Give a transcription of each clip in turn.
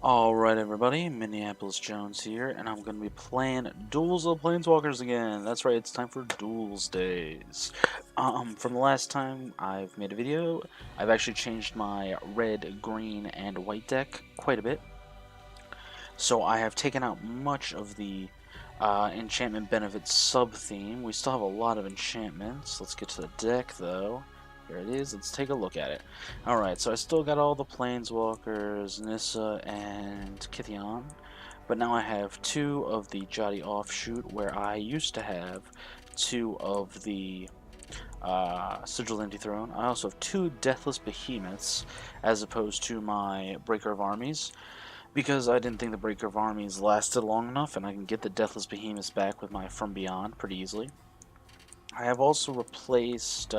Alright everybody, Minneapolis Jones here, and I'm going to be playing Duels of Planeswalkers again. That's right, it's time for Duels Days. From the last time I've made a video, I've actually changed my red, green, and white deck quite a bit. So I have taken out much of the enchantment benefit sub-theme. We still have a lot of enchantments. Let's get to the deck though. Here it is. Let's take a look at it. Alright, so I still got all the Planeswalkers, Nissa, and Kithion. But now I have two of the Jotty Offshoot, where I used to have two of the Sigil Empty Throne. I also have two Deathless Behemoths, as opposed to my Breaker of Armies, because I didn't think the Breaker of Armies lasted long enough, and I can get the Deathless Behemoths back with my From Beyond pretty easily. I have also replaced,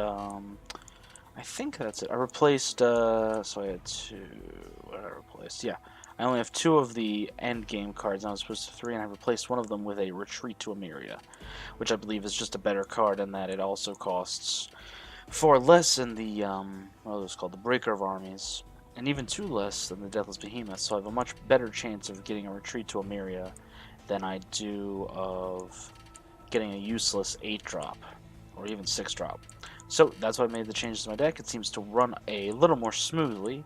I think that's it. I replaced, so I had two, what did I replace? Yeah, I only have two of the end game cards. I was supposed to have three, and I replaced one of them with a Retreat to Emeria, which I believe is just a better card in that it also costs 4 less than the, what was it called, the Breaker of Armies, and even 2 less than the Deathless Behemoth, so I have a much better chance of getting a Retreat to Emeria than I do of getting a useless 8-drop, or even 6-drop. So that's why I made the changes to my deck. It seems to run a little more smoothly,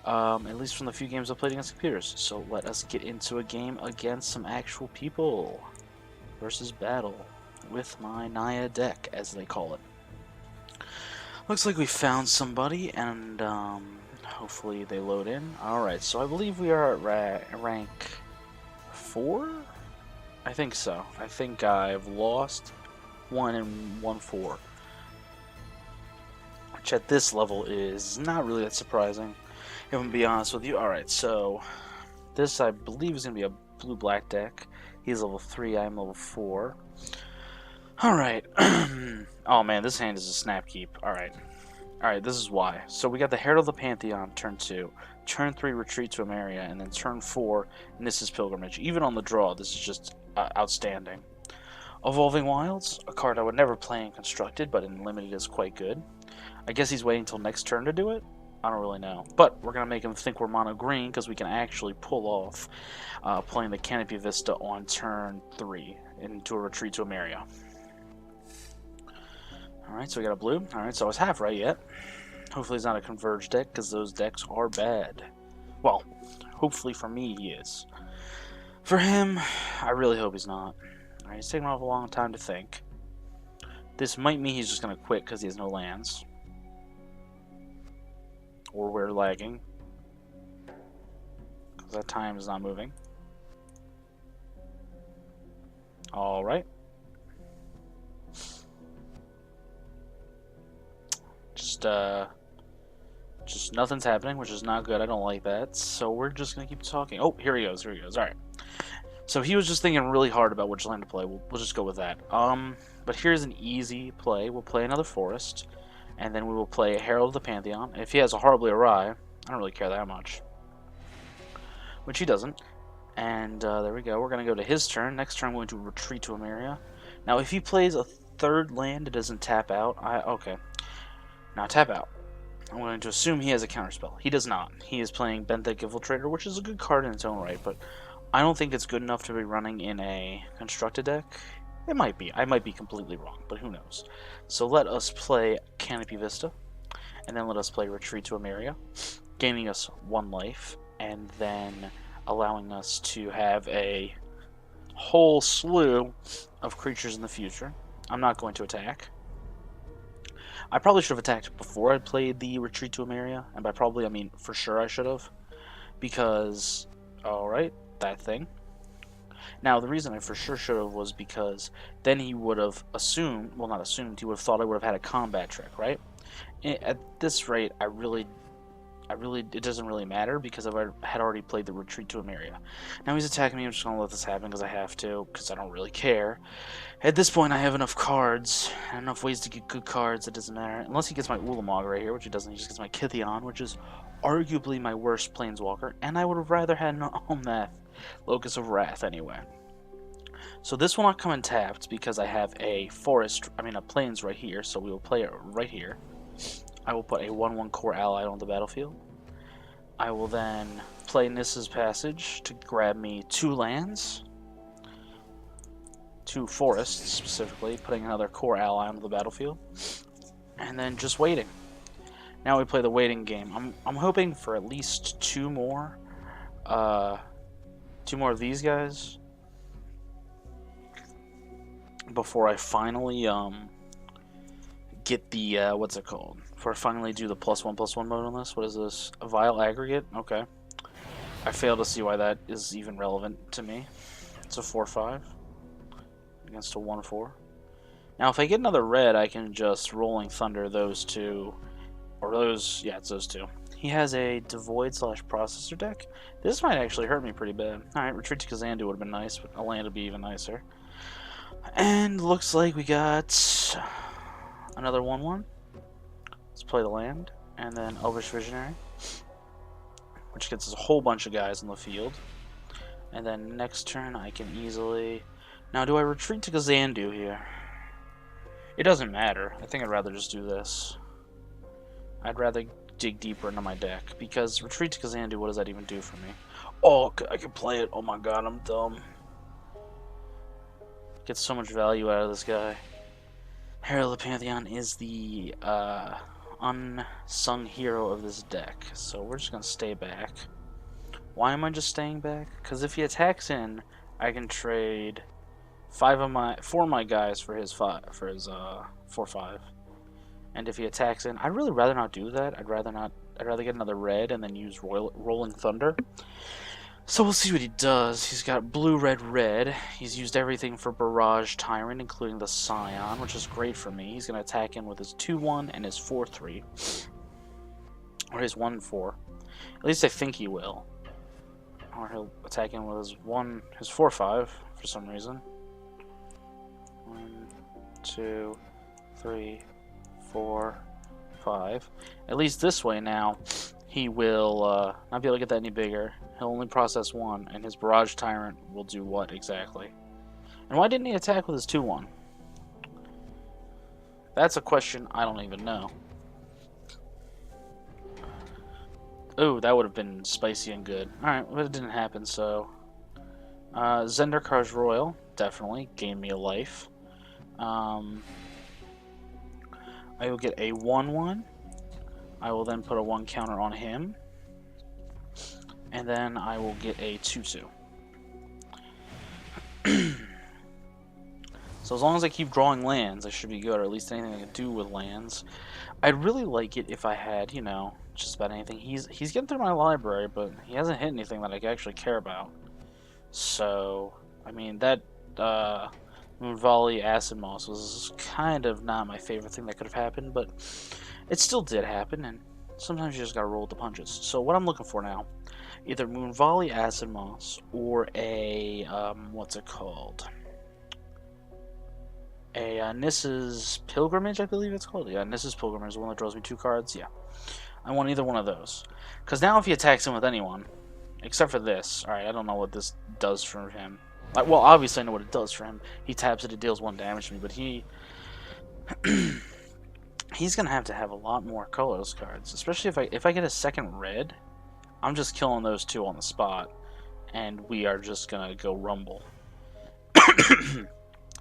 at least from the few games I've played against computers. So let us get into a game against some actual people versus battle with my Naya deck, as they call it. Looks like we found somebody, and hopefully they load in. Alright, so I believe we are at rank 4? I think so. I think I've lost 1 and 1-4. Which at this level is not really that surprising, if I'm being honest with you. Alright, so this I believe is going to be a blue-black deck. He's level 3, I'm level 4. Alright. Oh man, this hand is a snap keep. Alright. Alright, this is why. So we got the Herald of the Pantheon, turn 2. Turn 3, Retreat to Emeria, and then turn 4, Nissa's Pilgrimage. Even on the draw, this is just outstanding. Evolving Wilds, a card I would never play in Constructed, but in Limited is quite good. I guess he's waiting till next turn to do it? I don't really know. But we're going to make him think we're mono green, because we can actually pull off playing the Canopy Vista on turn 3 into a Retreat to Emeria. Alright, so we got a blue. Alright, so I was half right yet. Hopefully he's not a converged deck, because those decks are bad. Well, hopefully for me he is. For him, I really hope he's not. Alright, he's taking off a long time to think. This might mean he's just going to quit because he has no lands. Or we're lagging. Because that time is not moving. Alright. Just nothing's happening, which is not good. I don't like that. So we're just going to keep talking. Oh, here he goes. Here he goes. Alright. So he was just thinking really hard about which land to play. We'll just go with that. But here's an easy play. We'll play another Forest. And then we will play a Herald of the Pantheon. If he has a Horribly Awry, I don't really care that much. Which he doesn't. And there we go. We're going to go to his turn. Next turn, we're going to Retreat to Emeria. Now, if he plays a third land, it doesn't tap out. Okay. Now, tap out. I'm going to assume he has a counterspell. He does not. He is playing Benthic Infiltrator, which is a good card in its own right, but I don't think it's good enough to be running in a constructed deck. It might be. I might be completely wrong, but who knows. So let us play Canopy Vista, and then let us play Retreat to Emeria, gaining us 1 life, and then allowing us to have a whole slew of creatures in the future. I'm not going to attack. I probably should have attacked before I played the Retreat to Emeria, and by probably I mean for sure I should have, because, alright, that thing. Now, the reason I for sure should have was because then he would have assumed, well, not assumed, he would have thought I would have had a combat trick, right? At this rate, it doesn't really matter because I had already played the Retreat to Emeria. Now he's attacking me. I'm just going to let this happen because I have to, because I don't really care. At this point, I have enough cards, enough ways to get good cards, it doesn't matter. Unless he gets my Ulamog right here, which he doesn't. He just gets my Kithion, which is arguably my worst Planeswalker, and I would have rather had an Omnath, Locus of Wrath, anyway. So this will not come in tapped because I have a Plains right here, so we will play it right here. I will put a 1/1 core ally on the battlefield. I will then play Nissa's Passage to grab me 2 lands, 2 forests specifically, putting another core ally onto the battlefield, and then just waiting. Now we play the waiting game. I'm hoping for at least 2 more, 2 more of these guys before I finally get the what's it called? Before I finally do the +1/+1 mode on this. What is this? A Vile Aggregate? Okay. I fail to see why that is even relevant to me. It's a 4/5 against a 1/4. Now, if I get another red, I can just Rolling Thunder those 2, or those, yeah, it's those 2. He has a devoid / processor deck. This might actually hurt me pretty bad. Alright, retreat to Kazandu would have been nice, but a land would be even nicer. And looks like we got another 1/1. Let's play the land, and then Elvish Visionary, which gets us a whole bunch of guys in the field. And then next turn I can easily... Now, do I retreat to Kazandu here? It doesn't matter. I think I'd rather just do this. I'd rather dig deeper into my deck, because retreat to Kazandu, what does that even do for me? Oh, I can play it. Oh my god, I'm dumb. Get so much value out of this guy. Herald of the Pantheon is the unsung hero of this deck, so we're just gonna stay back. Why am I just staying back? Because if he attacks in, I can trade 4 of my guys for his 4/5. And if he attacks in, I'd really rather not do that. I'd rather get another red and then use Rolling Thunder. So we'll see what he does. He's got blue, red, red. He's used everything for Barrage Tyrant, including the Scion, which is great for me. He's going to attack in with his 2/1 and his 4/3. Or his 1/4. At least I think he will. Or he'll attack in with his 4/5 for some reason. 1, 2, 3, 4, 5. At least this way now, he will not be able to get that any bigger. He'll only process 1, and his Barrage Tyrant will do what exactly? And why didn't he attack with his 2/1? That's a question I don't even know. Oh, that would have been spicy and good. Alright, but it didn't happen, so... Zendarkar's Royal, definitely, gained me a life. I will get a 1/1. I will then put a 1 counter on him. And then I will get a 2/2. So as long as I keep drawing lands, I should be good, or at least anything I can do with lands. I'd really like it if I had, you know, just about anything. He's getting through my library, but he hasn't hit anything that I actually care about. So, I mean, that Moonvolley Acid Moss was kind of not my favorite thing that could have happened, but it still did happen, and sometimes you just gotta roll with the punches. So what I'm looking for now, either Moonvolley Acid Moss or a, what's it called? A Nissa's Pilgrimage, I believe it's called. Yeah, Nissa's Pilgrimage, the one that draws me 2 cards. Yeah, I want either one of those. Because now if he attacks him with anyone, except for this, alright, I don't know what this does for him. Well, obviously I know what it does for him. He taps it, it deals 1 damage to me, but he's gonna have to have a lot more colorless cards, especially if I get a second red. I'm just killing those 2 on the spot, and we are just gonna go rumble.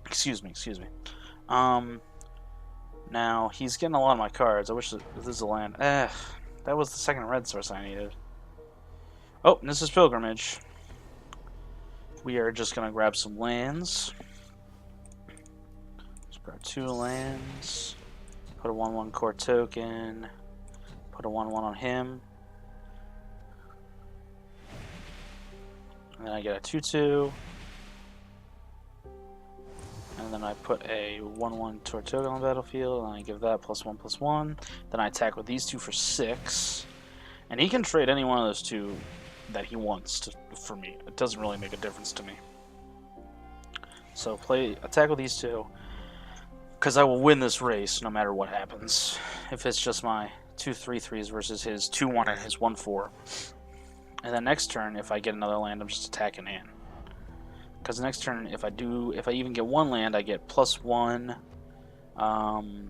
Excuse me. Now he's getting a lot of my cards. I wish this is a land. That was the second red source I needed. Oh, this is Pilgrimage. We are just gonna grab some lands. Let's grab 2 lands. Put a 1/1 core token. Put a 1/1 on him. And then I get a 2/2. And then I put a 1/1 Tortoga on the battlefield, and I give that +1/+1. Then I attack with these 2 for 6. And he can trade any one of those 2 that he wants for me. It doesn't really make a difference to me. So attack with these 2, because I will win this race no matter what happens. If it's just my 2 3/3s versus his 2/1 and his 1/4. And then next turn, if I get another land, I'm just attacking in. Because next turn, if I even get 1 land, I get +1, +1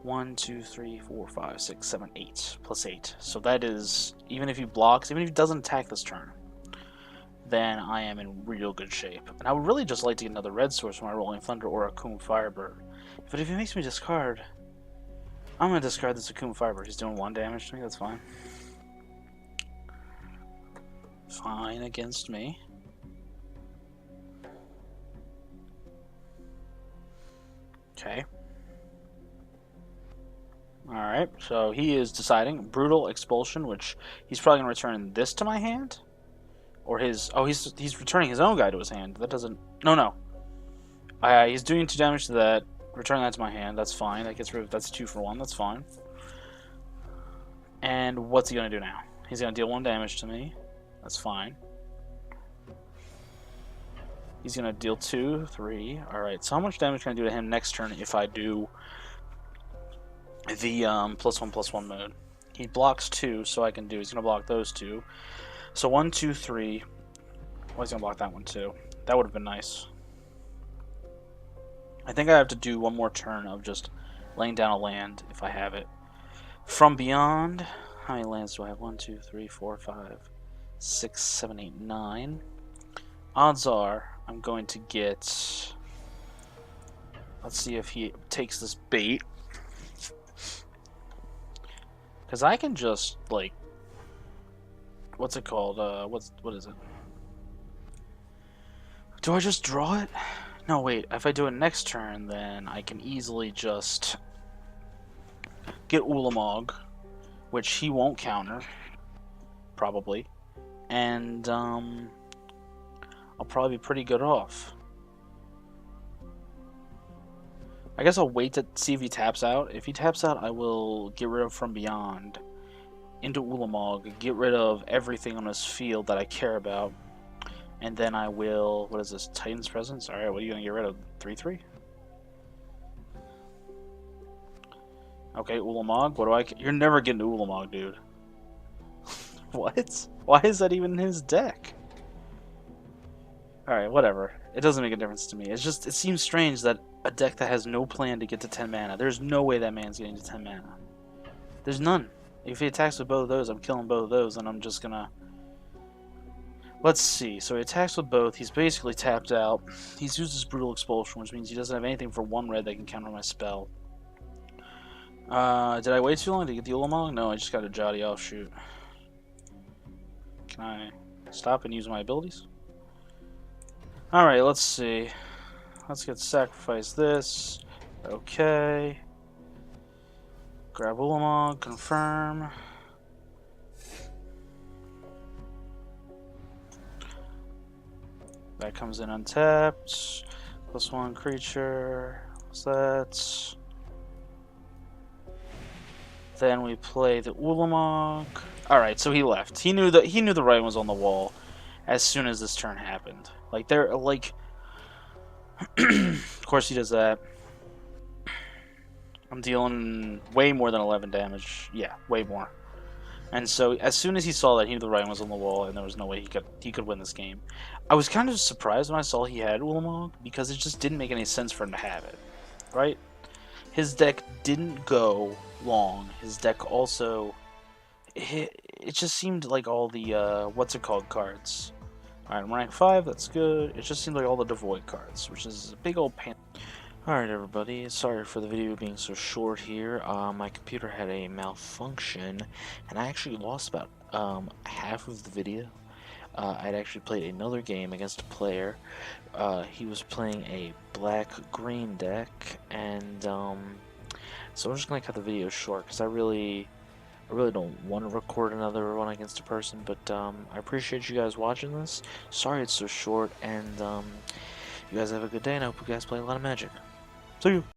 1, 2, 3, 4, 5, 6, 7, 8. Plus 8. So that is, even if he blocks, even if he doesn't attack this turn, then I am in real good shape. And I would really just like to get another red source for my Rolling Thunder or Akuma Firebird. But if he makes me discard, I'm going to discard this Akuma Firebird. He's doing 1 damage to me, that's fine. Fine against me. Okay. Alright, so he is deciding Brutal Expulsion, which he's probably going to return this to my hand. Or his... Oh, he's returning his own guy to his hand. That doesn't... No. He's doing 2 damage to that. Return that to my hand. That's fine. That gets rid of... That's 2 for 1. That's fine. And what's he going to do now? He's going to deal 1 damage to me. That's fine. He's going to deal 2, 3. Alright, so how much damage can I do to him next turn if I do the +1/+1 mode? He blocks 2, so I can do... He's going to block those 2. So 1, 2, 3. Well, he's going to block that one too. That would have been nice. I think I have to do 1 more turn of just laying down a land if I have it. From Beyond, how many lands do I have? 1, 2, 3, 4, 5, 6, 7, 8, 9. Odds are I'm going to get... Let's see if he takes this bait. Because I can just, like... What's it called? What is it? Do I just draw it? No, wait. If I do it next turn, then I can easily just get Ulamog, which he won't counter, probably, and I'll probably be pretty good off. I guess I'll wait to see if he taps out. If he taps out, I will get rid of From Beyond into Ulamog, get rid of everything on his field that I care about, and then I will... What is this? Titan's Presence? Alright, what are you going to get rid of? 3/3? Okay, Ulamog. What do I... You're never getting to Ulamog, dude. What? Why is that even in his deck? Alright, whatever. It doesn't make a difference to me. It's just... It seems strange that a deck that has no plan to get to 10 mana. There's no way that man's getting to 10 mana. There's none. If he attacks with both of those, I'm killing both of those, and I'm just gonna... Let's see. So he attacks with both. He's basically tapped out. He's used his Brutal Expulsion, which means he doesn't have anything for 1 red that can counter my spell. Did I wait too long to get the Ulamog? No, I just got a Jotty Offshoot. Can I stop and use my abilities? Alright, let's see. Let's get sacrifice this. Okay. Grab Ulamog, confirm. That comes in untapped. +1 creature. What's that? Then we play the Ulamog. Alright, so he left. He knew the writing was on the wall as soon as this turn happened. Like of course he does that. I'm dealing way more than 11 damage. Yeah, way more. And so as soon as he saw that, he knew the writing was on the wall and there was no way he could win this game. I was kind of surprised when I saw he had Ulamog because it just didn't make any sense for him to have it. Right? His deck didn't go long. His deck also... It just seemed like all the, what's it called, cards. Alright, I'm rank 5, that's good. It just seemed like all the devoid cards, which is a big old pain. Alright everybody, sorry for the video being so short here. My computer had a malfunction, and I actually lost about half of the video. I'd actually played another game against a player. He was playing a black-green deck, and so I'm just going to cut the video short, because I really don't want to record another one against a person, but I appreciate you guys watching this. Sorry it's so short, and you guys have a good day, and I hope you guys play a lot of Magic. See you!